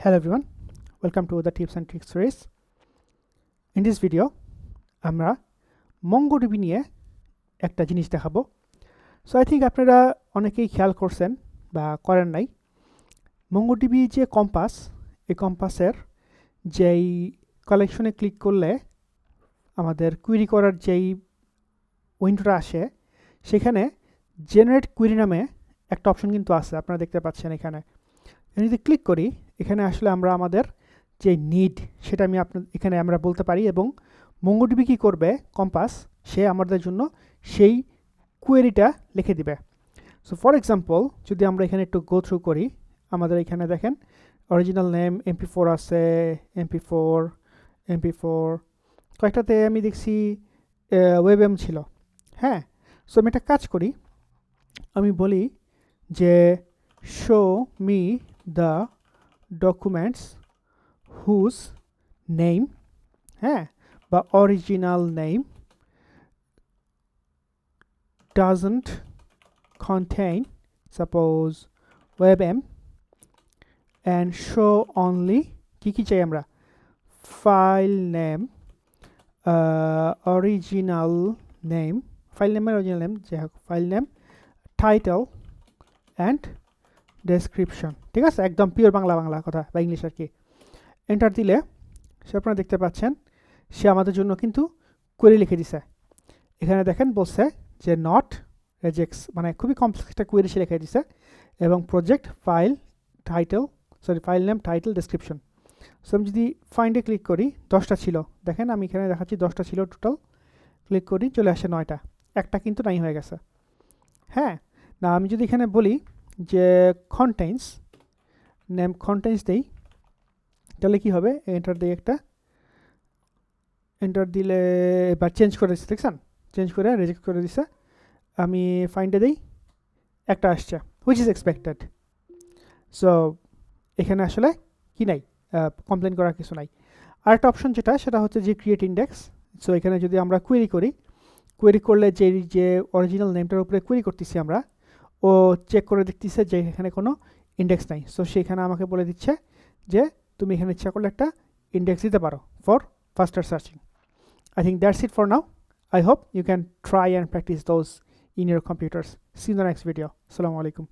Hello everyone, welcome to the tips and tricks series. In this video আমরা MongoDB নিয়ে একটা জিনিস দেখাবো। সো আই থিঙ্ক আপনারা অনেকেই খেয়াল করছেন বা করেন নাই, MongoDB যে কম্পাস, এই কম্পাসের যেই কালেকশনে ক্লিক করলে আমাদের কুয়েরি করার যেই উইন্ডোটা আসে, সেখানে জেনারেট কুয়েরি নামে একটা অপশন কিন্তু আছে, আপনারা দেখতে পাচ্ছেন এখানে। যদি ক্লিক করি, এখানে আসলে আমরা আমাদের যে নিড সেটা এখানে আমরা বলতে পারি, এবং MongoDB কি করবে, কম্পাস সে আমাদের জন্য সেই কোয়েরিটা লিখে দিবে। সো ফর এক্সাম্পল, যদি আমরা এখানে একটু গো থ্রু করি, আমাদের এখানে দেখেন অরিজিনাল নেম MP4 আছে, MP4 কয়েকটাতে আমি দেখছি ওয়েবএম ছিল। হ্যাঁ, সো আমি একটা কাজ করি, আমি বলি যে show me the documents whose name, হ্যাঁ, বা original name doesn't contain suppose webm and show only কি চাই আমরা, file name, original name, file name যে file name, title and description. ঠিক আছে, একদম পিওর বাংলা কথা বা ইংলিশ আর কি। এন্টার দিলে সে আপনারা দেখতে পাচ্ছেন সে আমাদের জন্য কিন্তু কোয়েরি লিখে দিছে। এখানে দেখেন বলছে যে নট রেজেক্টস, মানে খুবই কমপ্লেক্স একটা কোয়েরি সে লিখে দিছে, এবং project file name title description. So আমি যদি ফাইন্ডে ক্লিক করি, 10টা ছিল, দেখেন আমি এখানে দেখাচ্ছি 10টা ছিল টোটাল। ক্লিক করি, চলে আসে 9টা, একটা কিন্তু নাই হয়ে গেছে। হ্যাঁ, না আমি যদি এখানে বলি যে কন্টেন্স নেম কন্টেন্স দেই, তাহলে কি হবে, এন্টার দিই, একটা এন্টার দিলে এবার চেঞ্জ করে দিচ্ছে, দেখছেন, চেঞ্জ করে রিজেক্ট করে দিছে। আমি ফাইন্ডে দিই, একটা আসছে, হুইচ ইজ এক্সপেক্টেড। সো এখানে আসলে কি নাই, কমপ্লেন করার কিছু নাই। আরেকটা অপশন যেটা, সেটা হচ্ছে যে ক্রিয়েট ইন্ডেক্স। সো এখানে যদি আমরা কোয়েরি করি, কোয়েরি করলে যে অরিজিনাল নেমটার উপরে কোয়েরি করতেছি আমরা, ও চেক করে দেখতেছে যে এখানে কোনো ইন্ডেক্স নাই। সো সেখানে আমাকে বলে দিচ্ছে যে তুমি এখানে ইচ্ছা করলে একটা ইন্ডেক্স দিতে পারো for ফাস্টার searching. I think that's it for now. I hope you can try and practice those in your computers. See you in the next video. Assalamu alaikum.